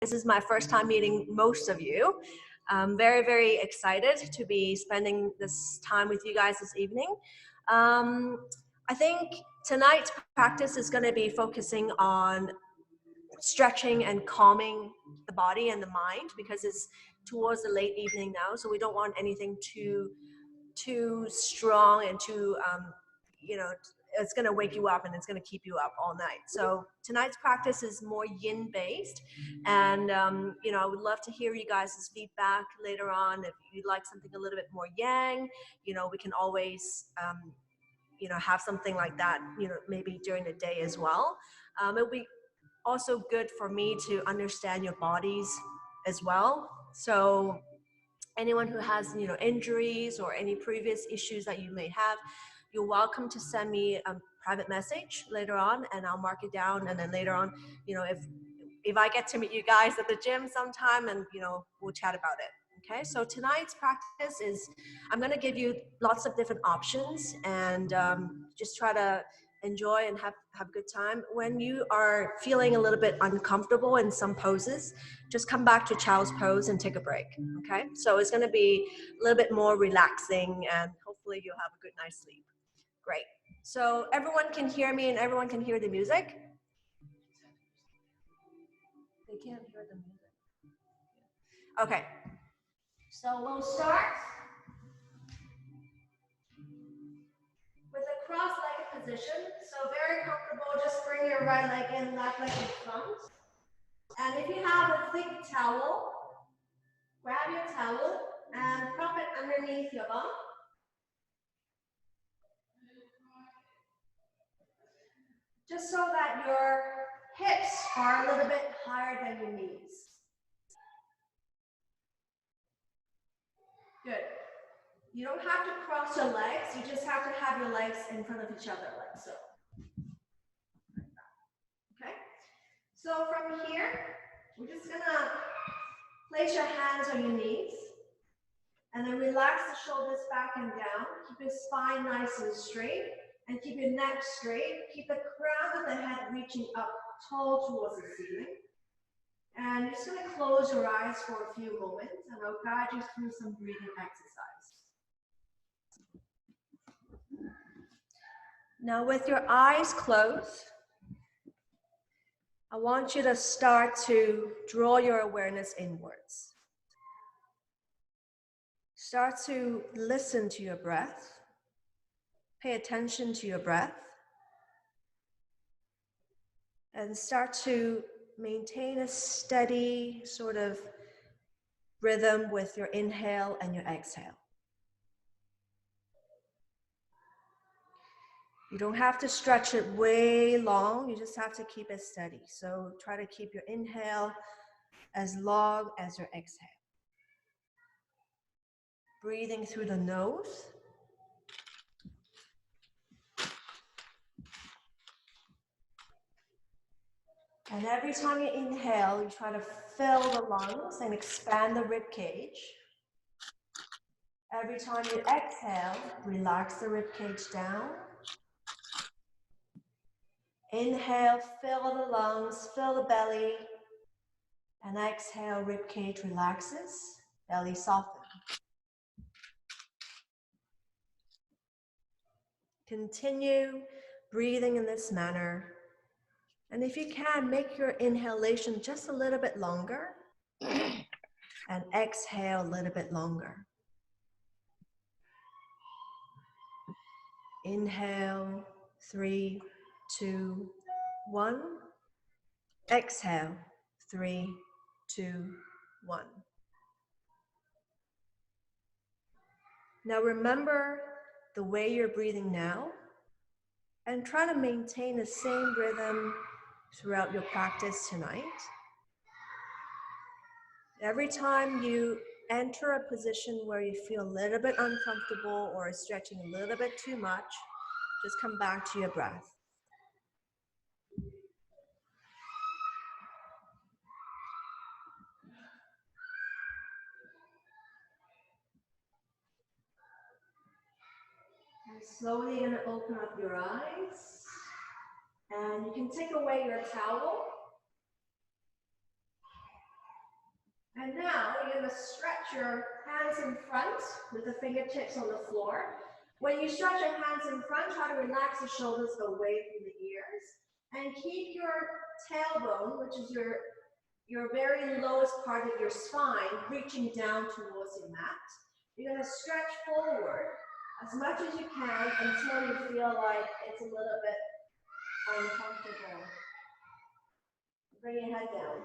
This is my first time meeting most of you. I'm very, very excited to be spending this time with you guys this evening. I think tonight's practice is going to be focusing on stretching and calming the body and the mind, because it's towards the late evening now, so we don't want anything too strong and too it's going to wake you up and it's going to keep you up all night. So tonight's practice is more yin based, and I would love to hear you guys' feedback later on. If you'd like something a little bit more yang, we can always have something like that, maybe during the day as well. It'll be also good for me to understand your bodies as well. So anyone who has injuries or any previous issues that you may have, you're welcome to send me a private message later on, and I'll mark it down. And then later on, if I get to meet you guys at the gym sometime, and we'll chat about it. Okay, so tonight's practice is, I'm going to give you lots of different options, and just try to enjoy and have a good time. When you are feeling a little bit uncomfortable in some poses, just come back to child's pose and take a break. Okay, so it's going to be a little bit more relaxing, and hopefully you'll have a good night's sleep. Great. So everyone can hear me and everyone can hear the music? They can't hear the music. Okay, so we'll start with a cross-legged position. So very comfortable, just bring your right leg in, left leg in front. And if you have a thick towel, grab your towel and prop it underneath your bum. Just so that your hips are a little bit higher than your knees. Good. You don't have to cross your legs, you just have to have your legs in front of each other, like so. Okay? So from here, we're just gonna place your hands on your knees, and then relax the shoulders back and down. Keep your spine nice and straight, and keep your neck straight. Keep the crown of the head reaching up tall towards the ceiling. And you're just going to close your eyes for a few moments, and I'll guide you through some breathing exercise. Now, with your eyes closed, I want you to start to draw your awareness inwards. Start to listen to your breath. Pay attention to your breath. And start to maintain a steady sort of rhythm with your inhale and your exhale. You don't have to stretch it way long, you just have to keep it steady. So try to keep your inhale as long as your exhale. Breathing through the nose. And every time you inhale, you try to fill the lungs and expand the rib cage. Every time you exhale, relax the rib cage down. Inhale, fill the lungs, fill the belly. And exhale, rib cage relaxes, belly softens. Continue breathing in this manner. And if you can, make your inhalation just a little bit longer and exhale a little bit longer. Inhale, 3, 2, 1. Exhale, 3, 2, 1. Now remember the way you're breathing now, and try to maintain the same rhythm throughout your practice tonight. Every time you enter a position where you feel a little bit uncomfortable or stretching a little bit too much, just come back to your breath. And slowly you're going to open up your eyes, and you can take away your towel. And now you're going to stretch your hands in front with the fingertips on the floor. When you stretch your hands in front, try to relax the shoulders away from the ears. And keep your tailbone, which is your very lowest part of your spine, reaching down towards your mat. You're going to stretch forward as much as you can until you feel like it's a little bit uncomfortable. Bring your head down.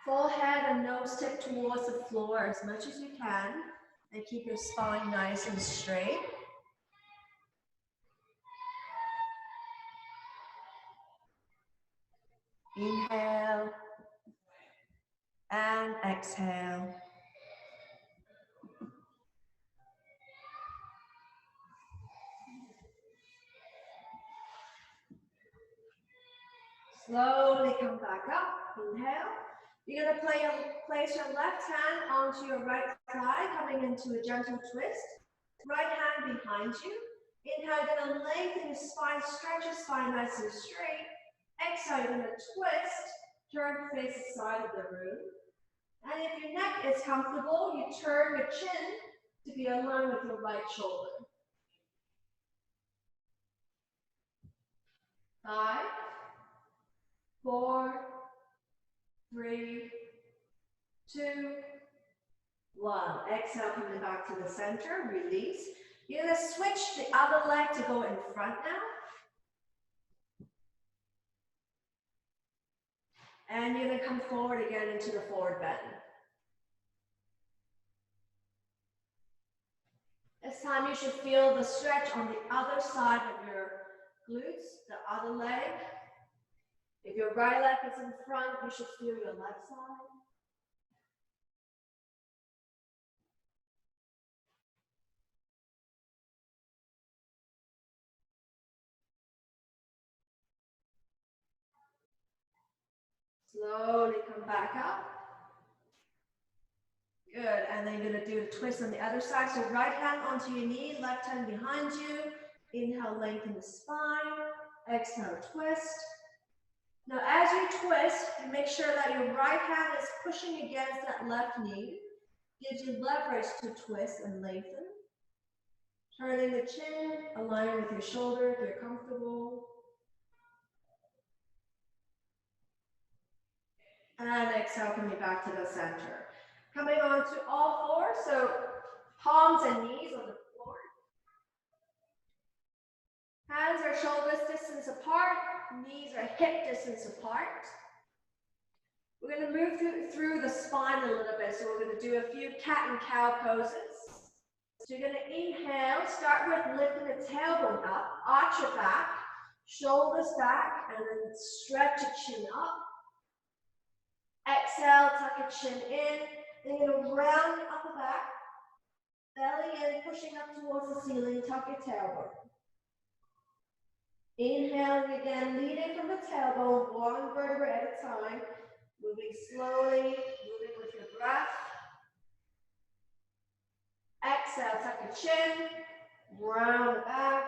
Forehead and nose tip towards the floor as much as you can, and keep your spine nice and straight. Inhale and exhale. Slowly come back up. Inhale. You're going to place your left hand onto your right thigh, coming into a gentle twist. Right hand behind you. Inhale, you're going to lengthen your spine, stretch your spine nice and straight. Exhale, you're going to twist, turn to face the side of the room. And if your neck is comfortable, you turn your chin to be aligned with your right shoulder. 5, 4, 3, 2, 1. Exhale, coming back to the center, release. You're going to switch the other leg to go in front now. And you're going to come forward again into the forward bend. This time you should feel the stretch on the other side of your glutes, the other leg. If your right leg is in front, you should feel your left side. Slowly come back up. Good, and then you're going to do a twist on the other side. So right hand onto your knee, left hand behind you. Inhale, lengthen the spine. Exhale, twist. Now as you twist, you make sure that your right hand is pushing against that left knee. Gives you leverage to twist and lengthen. Turning the chin, aligning with your shoulder if you're comfortable. And exhale, coming back to the center. Coming on to all fours, so palms and knees on the floor. Hands are shoulders distance apart, knees are hip distance apart. We're going to move through the spine a little bit, so we're going to do a few cat and cow poses. So you're going to inhale, start with lifting the tailbone up, arch your back, shoulders back, and then stretch your chin up. Exhale, tuck your chin in. Then you're going to round your upper back, belly in, pushing up towards the ceiling, tuck your tailbone. Inhale again, leading from the tailbone, one vertebra at a time, moving slowly, moving with your breath. Exhale, tuck your chin, round the back.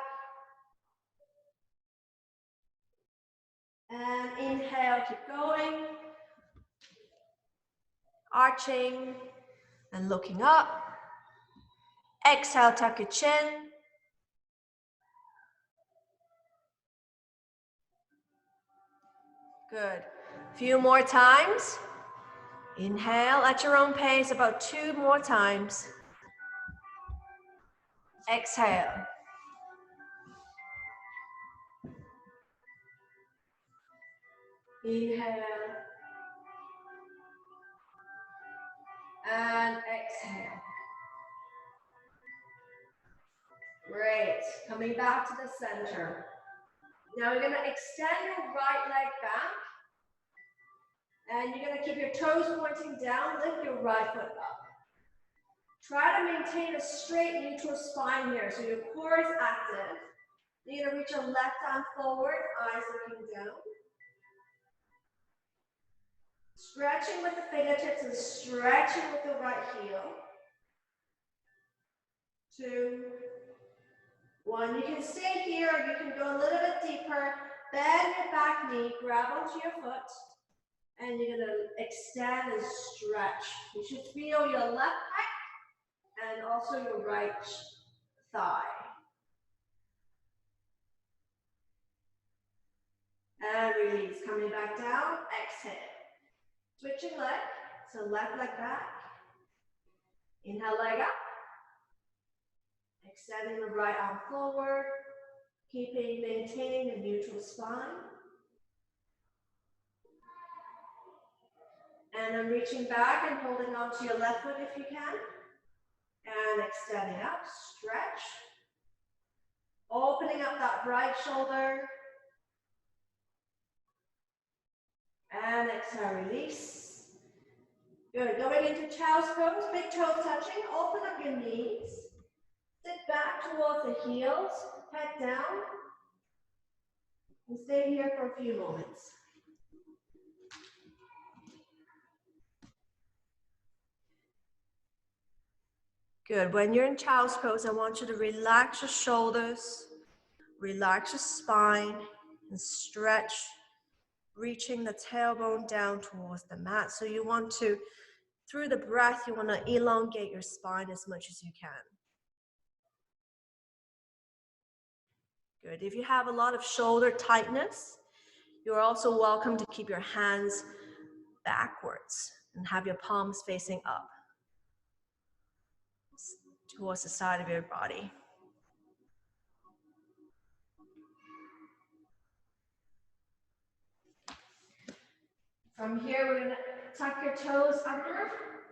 And inhale, keep going. Arching and looking up. Exhale, tuck your chin. Good. Few more times. Inhale at your own pace, about 2 more times. Exhale. Inhale. And exhale. Great. Coming back to the center. Now we're going to extend your right leg back. And you're going to keep your toes pointing down. Lift your right foot up. Try to maintain a straight neutral spine here, so your core is active. You're going to reach your left arm forward, eyes looking down. Stretching with the fingertips and stretching with the right heel. 2, 1. You can stay here, or you can go a little bit deeper. Bend your back knee, grab onto your foot. And you're gonna extend and stretch. You should feel your left pec and also your right thigh. And release, coming back down, exhale. Switching leg, so left leg back. Inhale, leg up. Extending the right arm forward, maintaining a neutral spine. And then reaching back and holding on to your left foot if you can. And extending up, stretch. Opening up that right shoulder. And exhale, release. Good, going into child's pose, big toes touching, open up your knees. Sit back towards the heels, head down. And stay here for a few moments. Good, when you're in child's pose, I want you to relax your shoulders, relax your spine, and stretch, reaching the tailbone down towards the mat. So you want to, through the breath, you want to elongate your spine as much as you can. Good, if you have a lot of shoulder tightness, you're also welcome to keep your hands backwards and have your palms facing up towards the side of your body. From here, we're gonna tuck your toes under.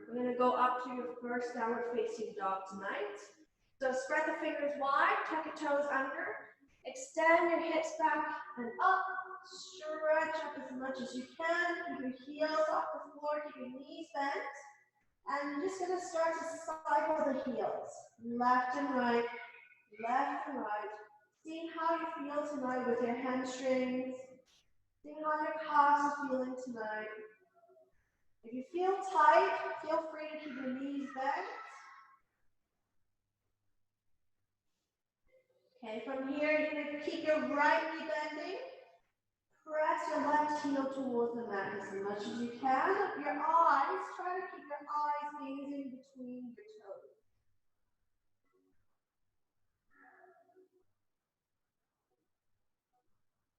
We're gonna go up to your first downward facing dog tonight. So spread the fingers wide, tuck your toes under, extend your hips back and up, stretch up as much as you can, keep your heels off the floor, keep your knees bent. And you're just gonna start to cycle the heels, left and right, left and right. Seeing how you feel tonight with your hamstrings, seeing how your calves are feeling tonight. If you feel tight, feel free to keep your knees bent. Okay, from here, you're gonna keep your right knee bending. Press your left heel towards the mat as much as you can. Your eyes, try to keep your eyes gazing between your toes.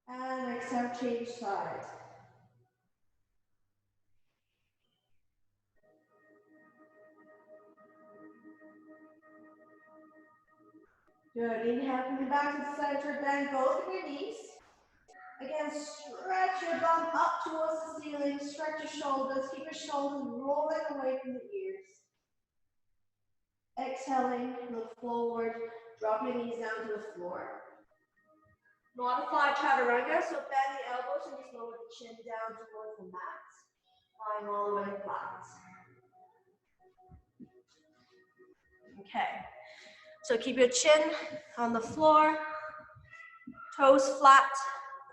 And exhale, change sides. Good, inhale, coming back to the center, bend both of your knees. Again, stretch your bum up towards the ceiling, stretch your shoulders, keep your shoulders rolling away from the ears. Exhaling, look forward, drop your knees down to the floor. Modified chaturanga, so bend the elbows and just lower the chin down towards the mat, lying all the way flat. Okay, so keep your chin on the floor, toes flat,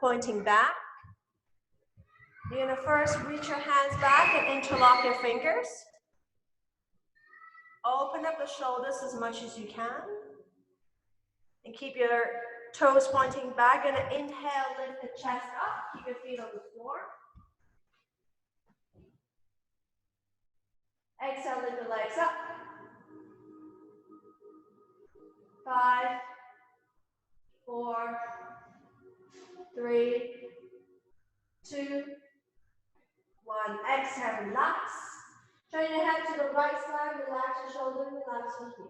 pointing back. You're gonna first reach your hands back and interlock your fingers. Open up the shoulders as much as you can. And keep your toes pointing back. Gonna inhale, lift the chest up. Keep your feet on the floor. Exhale, lift the legs up. 5, 4, 3, 2, 1. Exhale, relax. Turn your head to the right side, relax your shoulder, relax your heel.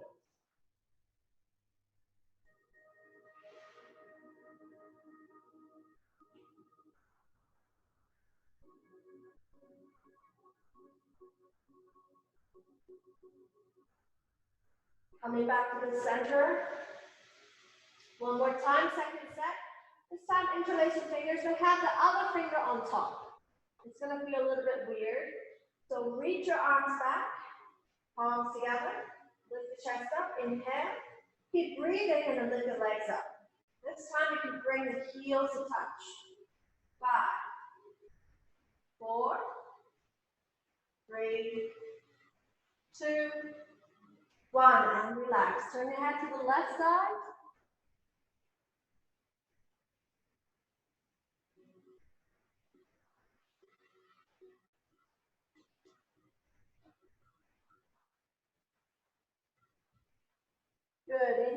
Coming back to the center. One more time, second set. This time, interlace your fingers, but have the other finger on top. It's gonna feel a little bit weird. So reach your arms back, palms together, lift the chest up, inhale. Keep breathing and then lift the legs up. This time you can bring the heels to touch. 5, 4, 3, 2, 1, and relax. Turn your head to the left side.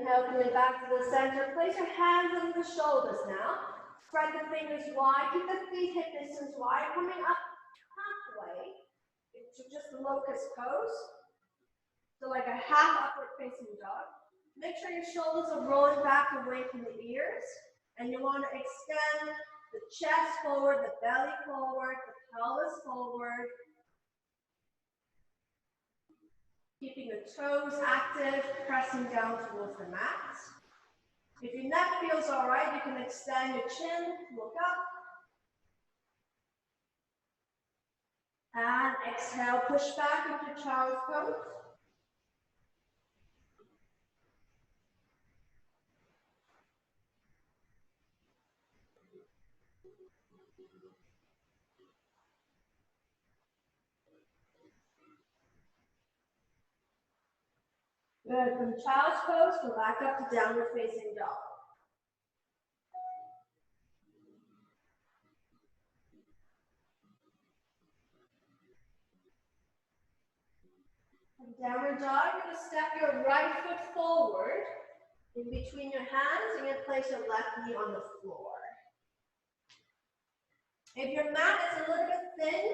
Inhale, coming back to the center. Place your hands on the shoulders now. Spread the fingers wide. Keep the feet hip distance wide. Coming up halfway into just the locust pose. So like a half upward facing dog. Make sure your shoulders are rolling back away from the ears. And you want to extend the chest forward, the belly forward, the pelvis forward. Keeping the toes active, pressing down towards the mat. If your neck feels all right, you can extend your chin, look up. And exhale, push back into child's pose. Good. From child's pose, go back up to downward facing dog. From downward dog, you're going to step your right foot forward. In between your hands, you're going to place your left knee on the floor. If your mat is a little bit thin,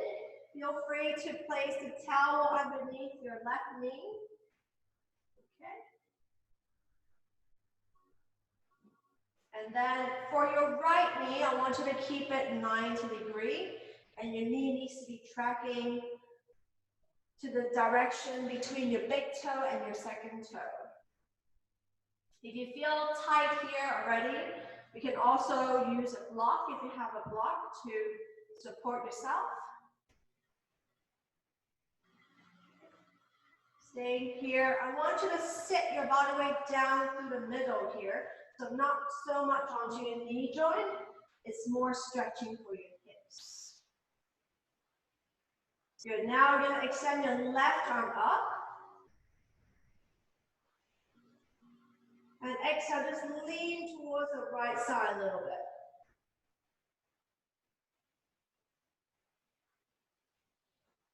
feel free to place the towel underneath your left knee. Okay. And then for your right knee, I want you to keep it 90 degrees, and your knee needs to be tracking to the direction between your big toe and your second toe. If you feel tight here already, you can also use a block if you have a block to support yourself. Staying here, I want you to sit your body weight down through the middle here. So not so much onto your knee joint, it's more stretching for your hips. Good, now we're going to extend your left arm up. And exhale, just lean towards the right side a little bit.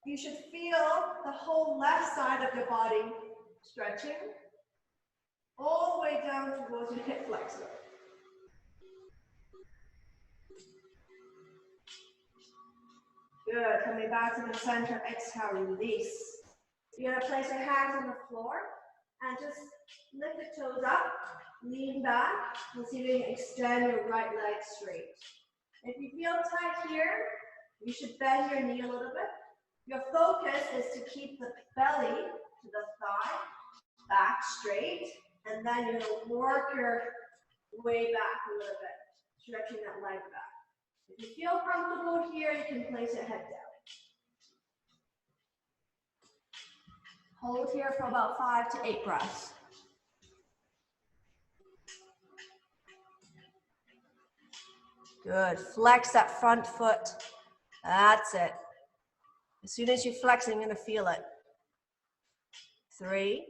You should feel the whole left side of your body stretching all the way down towards your hip flexor. Good, coming back to the center, exhale, release. You're going to place your hands on the floor and just lift the toes up, lean back, and see if you can extend your right leg straight. If you feel tight here, you should bend your knee a little bit. Your focus is to keep the belly to the thigh, back straight, and then you're going to work your way back a little bit, stretching that leg back. If you feel comfortable here, you can place your head down. Hold here for about 5 to 8 breaths. Good. Flex that front foot. That's it. As soon as you flex, you're going to feel it. 3,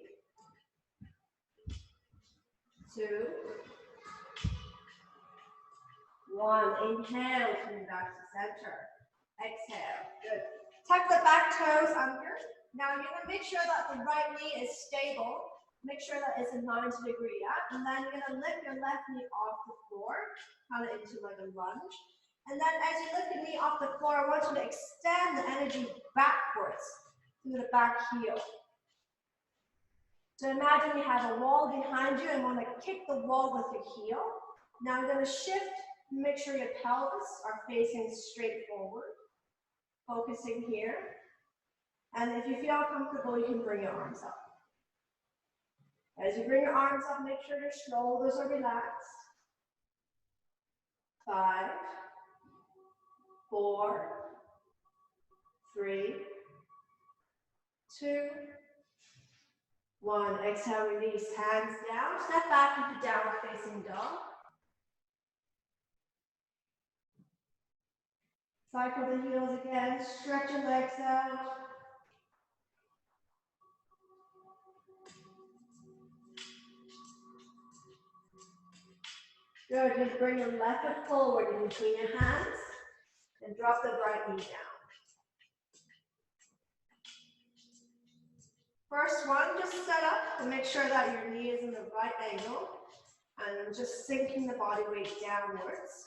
2, 1. Inhale, coming back to center. Exhale. Good. Tuck the back toes under. Now you're going to make sure that the right knee is stable. Make sure that it's a 90 degree, yeah? And then you're going to lift your left knee off the floor, kind of into like a lunge. And then as you lift your knee off the floor, I want you to extend the energy backwards through the back heel. So imagine you have a wall behind you and want to kick the wall with your heel. Now you're going to shift, make sure your pelvis are facing straight forward. Focusing here. And if you feel comfortable, you can bring your arms up. As you bring your arms up, make sure your shoulders are relaxed. 5, 4, 3, 2, 1. Exhale, release. Hands down. Step back into downward facing dog. Cycle the heels again. Stretch your legs out. Good. Just bring your left foot forward in between your hands and drop the right knee down. First one, just set up to make sure that your knee is in the right angle and just sinking the body weight downwards.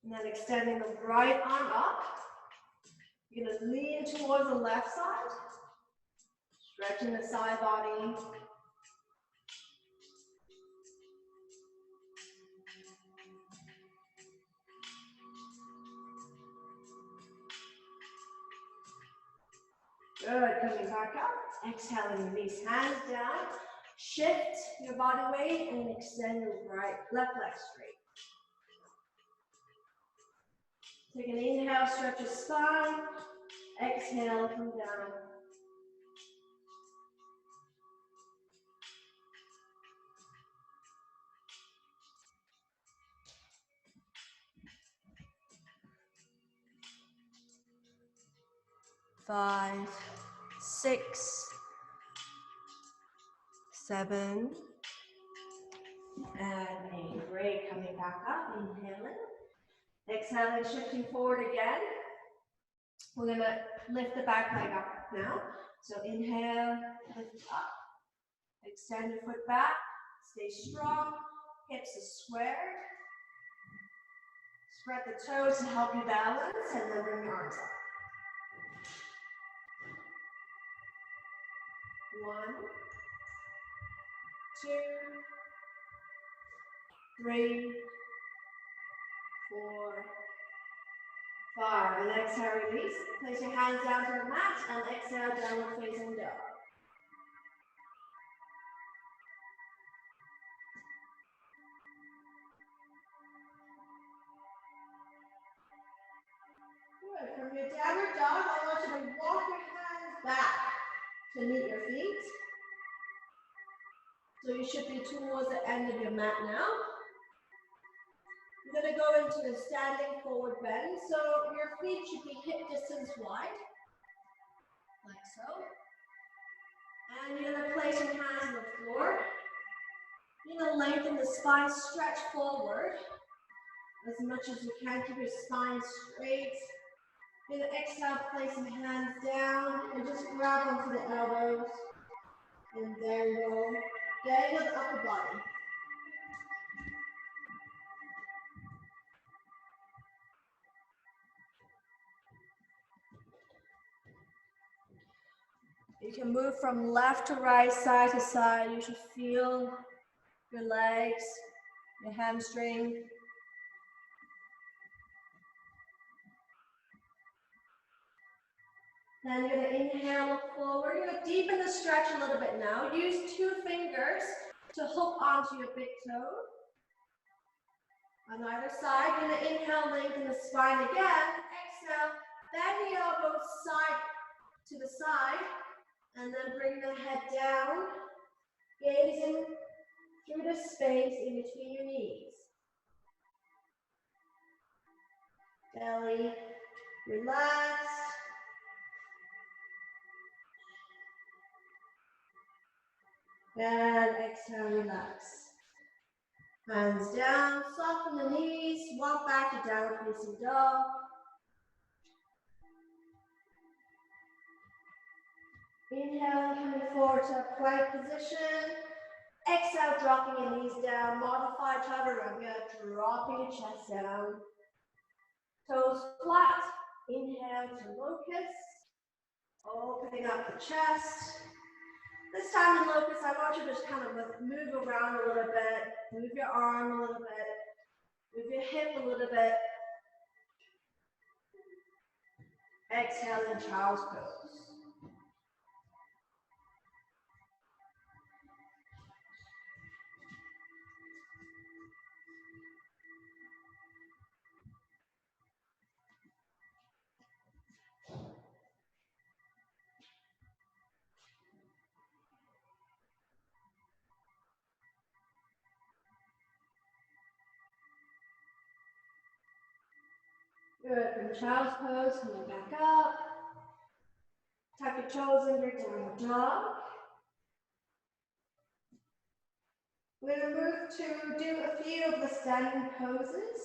And then extending the right arm up. You're going to lean towards the left side, stretching the side body. Good, coming back up. Exhaling, release hands down. Shift your body weight and extend your left leg straight. Take an inhale, stretch your spine. Exhale, come down. Five, 6, 7, and 8. Great, coming back up, inhaling. Exhaling, shifting forward again. We're gonna lift the back leg up now. So inhale, lift up. Extend your foot back, stay strong. Hips are squared. Spread the toes to help you balance, and then bring your arms up. 1, 2, 3, 4, 5. And exhale, release. Place your hands down to the mat and exhale, downward facing dog. Good. From your downward dog, I want you to walk your hands back to meet your feet. So you should be towards the end of your mat now. You're going to go into the standing forward bend. So your feet should be hip distance wide, like so. And you're going to place your hands on the floor. You're going to lengthen the spine, stretch forward as much as you can. Keep your spine straight. You're going to exhale, place your hands down and just grab onto the elbows. And there you go. Getting to the upper body. You can move from left to right, side to side. You should feel your legs, your hamstring. Then you're going to inhale, look forward. You're going to deepen the stretch a little bit now. Use 2 fingers to hook onto your big toe. On either side, you're going to inhale, lengthen the spine again. Exhale, bend the elbows side to the side. And then bring the head down, gazing through the space in between your knees. Belly relaxed. And exhale, relax. Hands down, soften the knees, walk back to downward facing dog. Inhale, coming forward to a plank position. Exhale, dropping your knees down. Modified chaturanga, dropping your chest down. Toes flat. Inhale to locust. Opening up the chest. This time in locust, I want you to just kind of move around a little bit. Move your arm a little bit. Move your hip a little bit. Exhale in child's pose. Good, from child's pose, coming back up. Tuck your toes under, downward dog. We're going to move to do a few of the standing poses.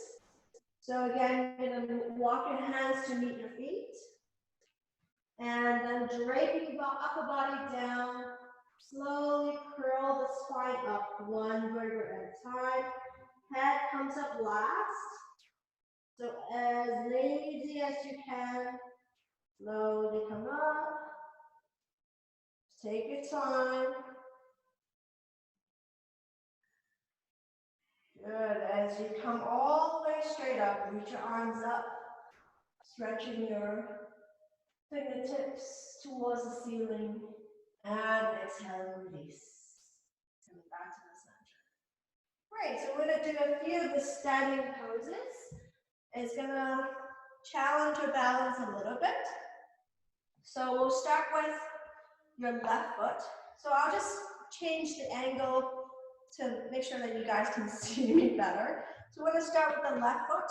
So again, you're gonna walk your hands to meet your feet. And then draping the upper body down. Slowly curl the spine up one vertebra at a time. Head comes up last. So as lazy as you can, slowly come up. Take your time. Good. As you come all the way straight up, reach your arms up, stretching your fingertips towards the ceiling. And exhale and release. Coming back to the center. Great, so we're going to do a few of the standing poses. It's going to challenge your balance a little bit. So we'll start with your left foot. So I'll just change the angle to make sure that you guys can see me better. So we're going to start with the left foot.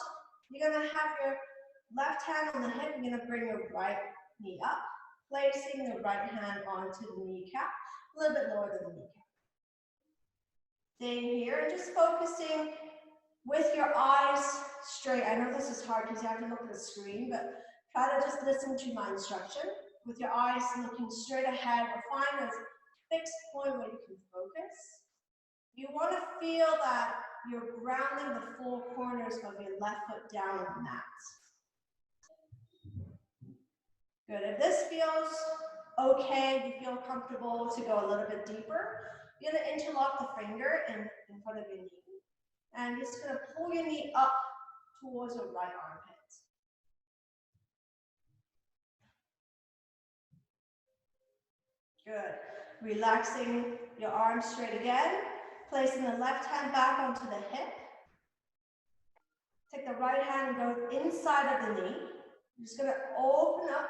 You're going to have your left hand on the hip. You're going to bring your right knee up, placing the right hand onto the kneecap, a little bit lower than the kneecap. Staying here and just focusing with your eyes straight. I know this is hard because you have to look at the screen, but try to just listen to my instruction. With your eyes looking straight ahead, or find a fixed point where you can focus. You want to feel that you're grounding the four corners of your left foot down on the mat. Good. If this feels okay, you feel comfortable to go a little bit deeper, you're going to interlock the finger in front of your knee. And you're just going to pull your knee up towards your right armpit. Good. Relaxing your arms straight again. Placing the left hand back onto the hip. Take the right hand and go inside of the knee. You're just going to open up,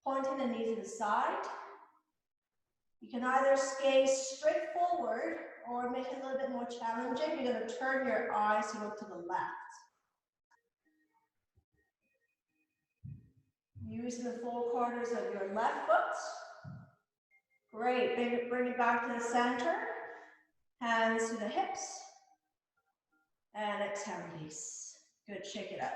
pointing the knee to the side. You can either gaze straight forward or make it a little bit more challenging. You're going to turn your eyes to look to the left. Using the four corners of your left foot. Great. Bring it back to the center. Hands to the hips. And exhale, release. Good. Shake it up.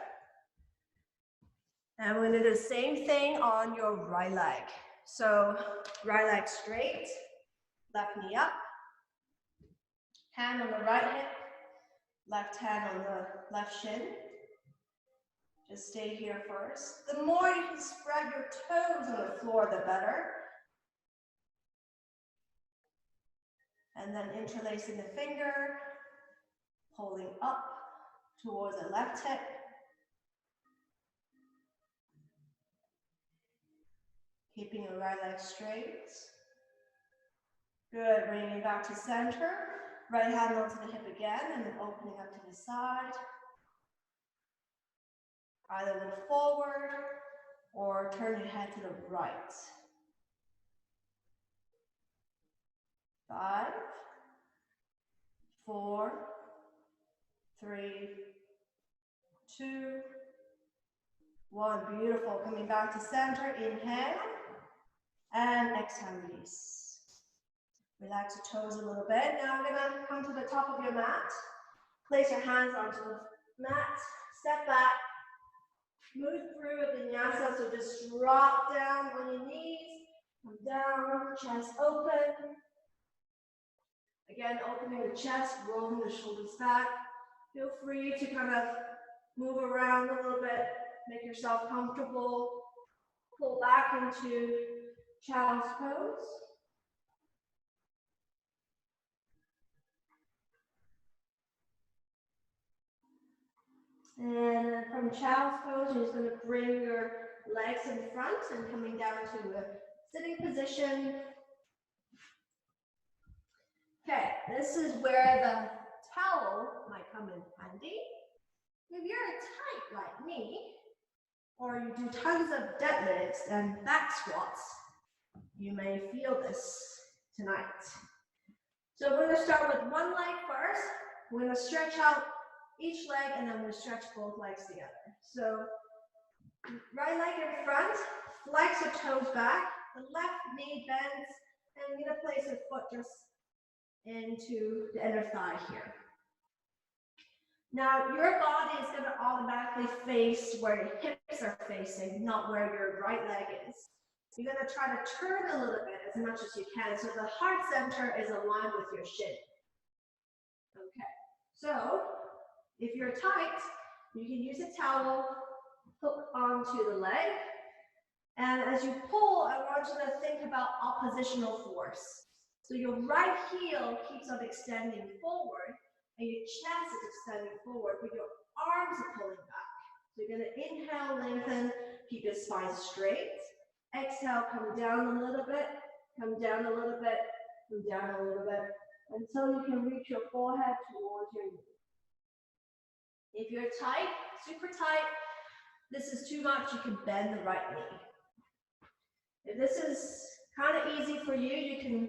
And we're going to do the same thing on your right leg. So right leg straight, left knee up, hand on the right hip, left hand on the left shin. Just stay here first. The more you can spread your toes on the floor, the better. And then interlacing the finger, pulling up towards the left hip. Keeping your right leg straight. Good, bringing it back to center. Right hand onto the hip again, and then opening up to the side. Either look forward or turn your head to the right. 5, 4, 3, 2, 1. Beautiful. Coming back to center. Inhale and exhale, release. Relax your toes a little bit. Now I'm going to come to the top of your mat. Place your hands onto the mat. Step back. Move through a vinyasa. So just drop down on your knees. Come down. Chest open. Again, opening the chest, rolling the shoulders back. Feel free to kind of move around a little bit. Make yourself comfortable. Pull back into child's pose. And from child's pose, you're just going to bring your legs in front and coming down to a sitting position. Okay, this is where the towel might come in handy. If you're tight like me, or you do tons of deadlifts and back squats, you may feel this tonight. So we're going to start with one leg first. We're going to stretch out each leg and then we'll stretch both legs together. So right leg in front, flex your toes back, the left knee bends, and you're going to place your foot just into the inner thigh here. Now, your body is going to automatically face where your hips are facing, not where your right leg is. You're going to try to turn a little bit as much as you can, so the heart center is aligned with your shin. Okay, so if you're tight, you can use a towel, hook onto the leg, and as you pull, I want you to think about oppositional force. So your right heel keeps on extending forward, and your chest is extending forward, but your arms are pulling back. So you're going to inhale, lengthen, keep your spine straight. Exhale, come down a little bit, come down a little bit, come down a little bit, until you can reach your forehead towards your knee. If you're tight, super tight, this is too much, you can bend the right knee. If this is kind of easy for you, you can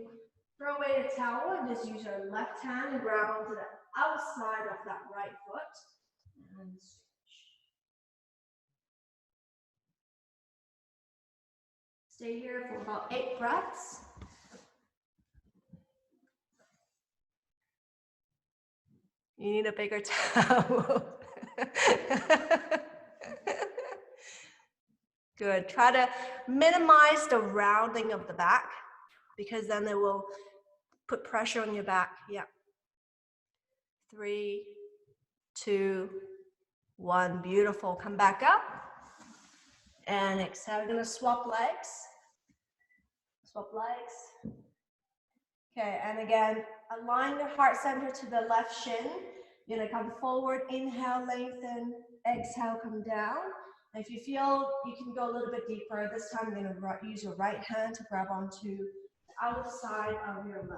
throw away the towel and just use your left hand and grab onto the outside of that right foot. And stretch. Stay here for about 8 breaths. You need a bigger towel. Good. Try to minimize the rounding of the back, because then it will put pressure on your back. Yeah. 3, 2, 1. Beautiful. Come back up. And exhale. We're going to swap legs. Swap legs. Okay, and again, align your heart center to the left shin. You're going to come forward, inhale, lengthen, exhale, come down. And if you feel you can go a little bit deeper, this time you're going to use your right hand to grab onto the outside of your left foot.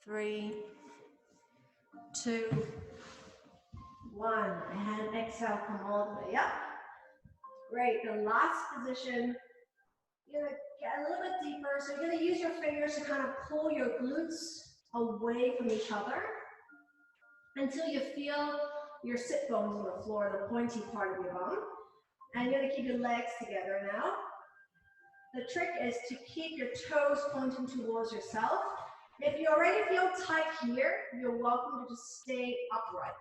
Three, 2, 1, and exhale, come all the way up. Great, the last position, you're going to get a little bit deeper, so you're going to use your fingers to kind of pull your glutes away from each other until you feel your sit bones on the floor, the pointy part of your bone. And you're going to keep your legs together now. The trick is to keep your toes pointing towards yourself. If you already feel tight here, you're welcome to just stay upright.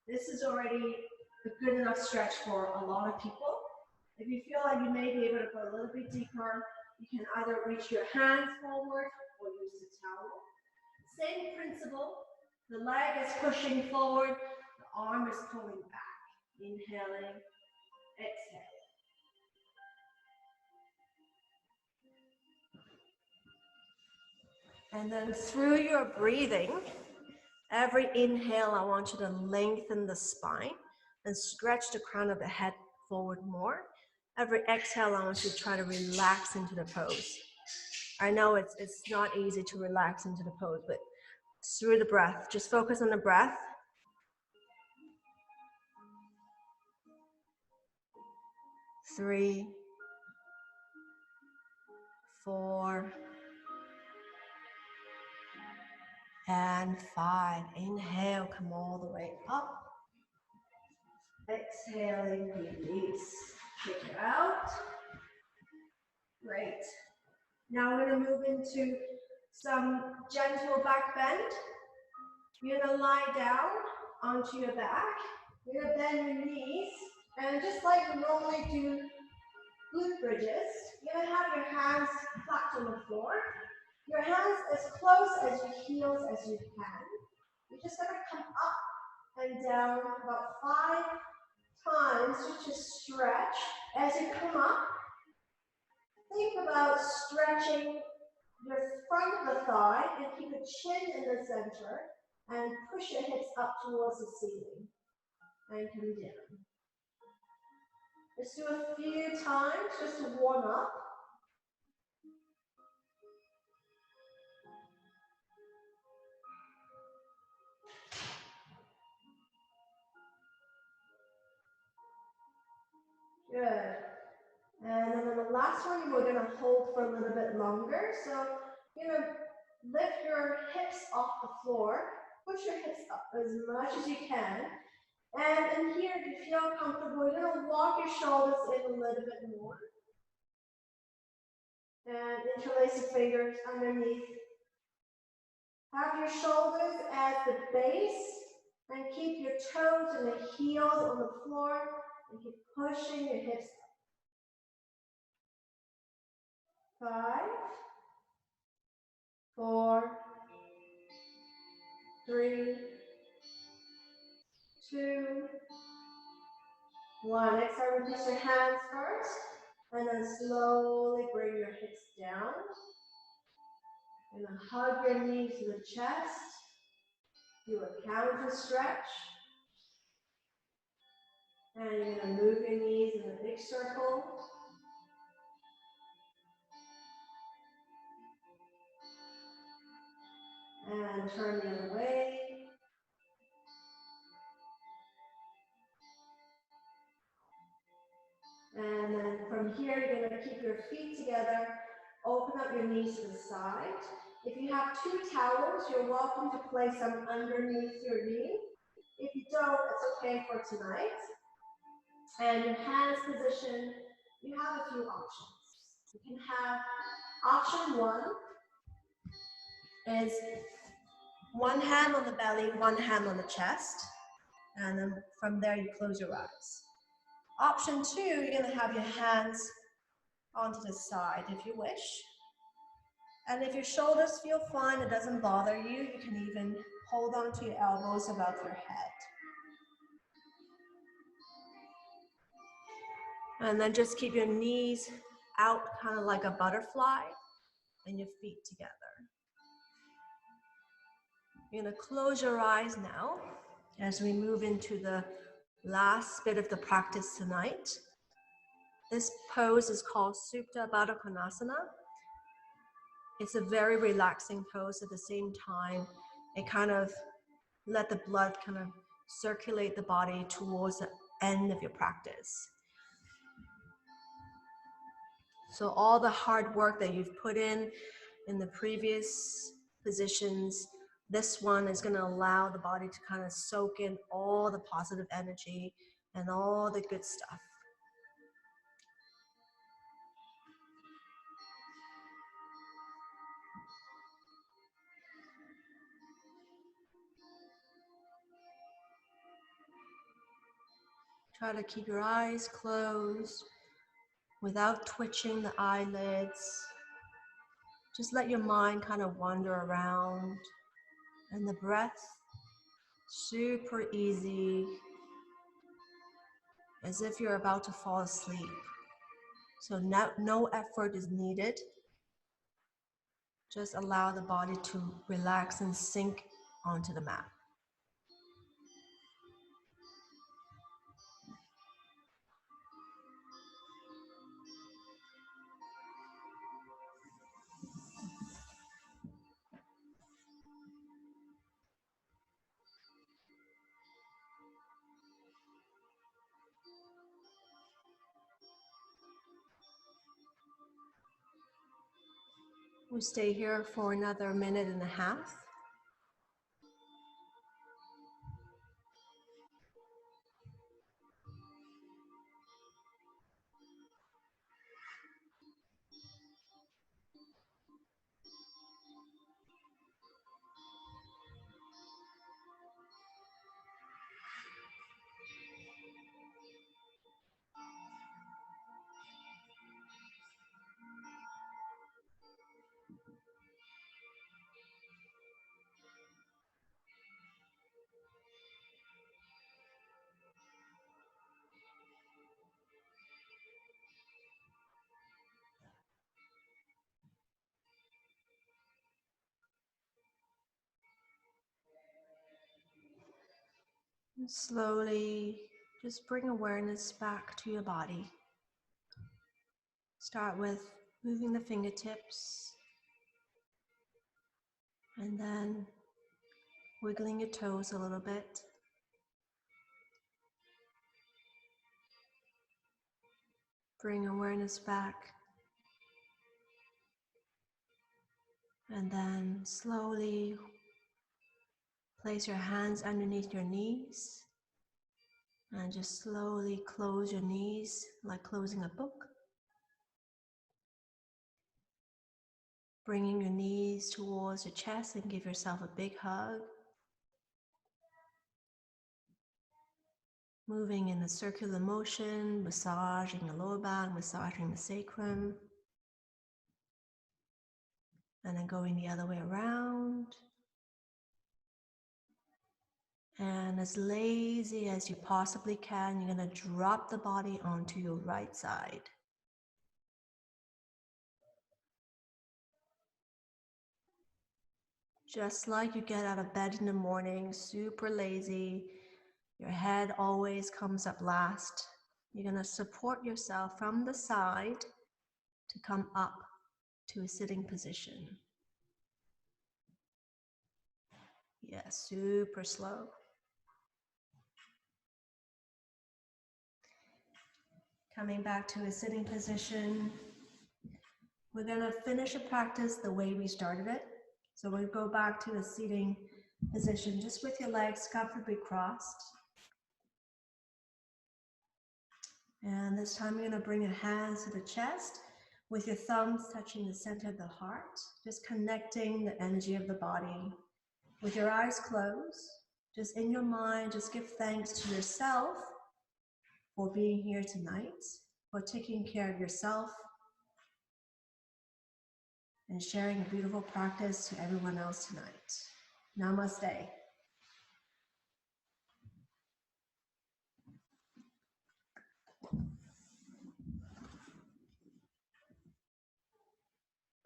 This is already a good enough stretch for a lot of people. If you feel like you may be able to go a little bit deeper, you can either reach your hands forward or use the towel. Same principle. The leg is pushing forward, the arm is pulling back. Inhaling, exhaling. And then through your breathing, every inhale, I want you to lengthen the spine and stretch the crown of the head forward more. Every exhale, I want you to try to relax into the pose. I know it's not easy to relax into the pose, but through the breath, just focus on the breath. 3, 4, and 5. Inhale, come all the way up. Exhaling, release. Take it out. Great. Now we're going to move into some gentle back bend. You're going to lie down onto your back. You're going to bend your knees. And just like you normally do glute bridges, you're going to have your hands flat on the floor. Your hands as close as your heels as you can. You're just going to come up and down about 5 times just to stretch. As you come up, think about stretching your front of the thigh and keep your chin in the center and push your hips up towards the ceiling and come down. Let's do a few times just to warm up. Good. And then on the last one, we're going to hold for a little bit longer. So you're going to lift your hips off the floor, push your hips up as much as you can. And in here, if you feel comfortable, you're going to walk your shoulders in a little bit more. And interlace your fingers underneath. Have your shoulders as the base, and keep your toes and the heels on the floor, and keep pushing your hips up. 5, 4, 3, 2, 1. Exhale, release your hands first, and then slowly bring your hips down. And then hug your knees to the chest. Do a counter stretch. And you're going to move your knees in a big circle. And turn the other way. And then from here, you're going to keep your feet together. Open up your knees to the side. If you have 2 towels, you're welcome to place them underneath your knee. If you don't, it's okay for tonight. And your hands position, you have a few options. You can have option 1 is 1 hand on the belly, 1 hand on the chest. And then from there, you close your eyes. Option 2, you're going to have your hands onto the side if you wish. And if your shoulders feel fine, it doesn't bother you, you can even hold on to your elbows above your head. And then just keep your knees out, kind of like a butterfly, and your feet together. You're going to close your eyes now as we move into the last bit of the practice tonight. This pose is called Supta Baddha Konasana. It's a very relaxing pose. At the same time, it kind of let the blood kind of circulate the body towards the end of your practice. So all the hard work that you've put in the previous positions, this one is going to allow the body to kind of soak in all the positive energy and all the good stuff. Try to keep your eyes closed without twitching the eyelids. Just let your mind kind of wander around. And the breath, super easy, as if you're about to fall asleep. So no effort is needed. Just allow the body to relax and sink onto the mat. We'll stay here for another 1.5 minutes. And slowly, just bring awareness back to your body. Start with moving the fingertips, and then wiggling your toes a little bit. Bring awareness back. And then slowly Place your hands underneath your knees and just slowly close your knees like closing a book. Bringing your knees towards your chest and give yourself a big hug. Moving in a circular motion, massaging the lower back, massaging the sacrum. And then going the other way around. And as lazy as you possibly can, you're going to drop the body onto your right side. Just like you get out of bed in the morning, super lazy, your head always comes up last. You're going to support yourself from the side to come up to a sitting position. Yeah, super slow. Coming back to a sitting position. We're going to finish a practice the way we started it. So we'll go back to a seating position just with your legs comfortably crossed. And this time you're going to bring your hands to the chest with your thumbs touching the center of the heart, just connecting the energy of the body. With your eyes closed, just in your mind, just give thanks to yourself for being here tonight, for taking care of yourself, and sharing a beautiful practice to everyone else tonight. Namaste.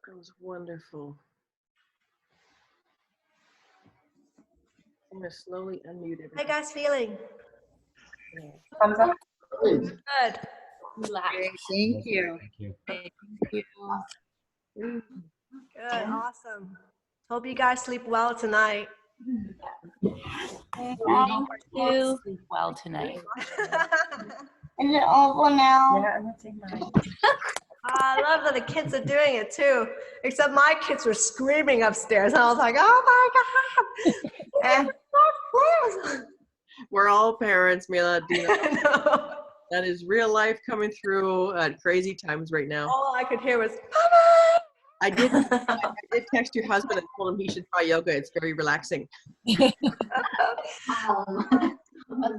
That was wonderful. I'm going to slowly unmute everything. How you guys feeling? Thumbs up. Good. Thank you. Thank you. Good, awesome. Hope you guys sleep well tonight. Thank you. Sleep well tonight. Is it over now? Yeah, I'm saying mine. I love that the kids are doing it too, except my kids were screaming upstairs and I was like, oh my God. And We're all parents, Milla. Dina. no. That is real life coming through at crazy times right now. All I could hear was, Mama! I did text your husband and told him he should try yoga. It's very relaxing. That's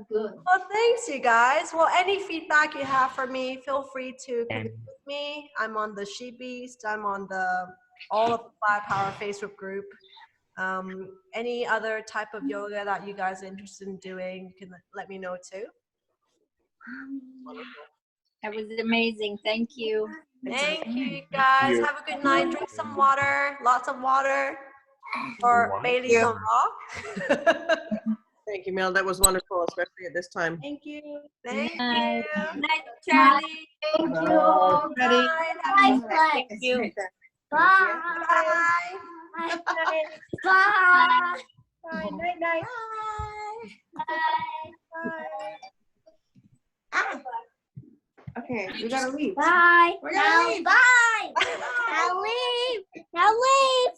good. Well, thanks, you guys. Well, any feedback you have for me, feel free to connect with me. I'm on the She Beast. I'm on all of the Firepower Facebook group. Any other type of yoga that you guys are interested in doing, you can let me know too. That was amazing. Thank you. Thank you, guys. Have a good night. Drink some water, lots of water, or Bailey's on rock. Thank you, Milla. That was wonderful, especially at this time. Thank you. Thank you. Good night, Charlie. Thank you. Bye. Thank you. Bye. Bye. Bye. Bye. Night, night. Bye. Okay, we gotta leave. Bye. We're gonna leave. Bye. Now leave. Now leave.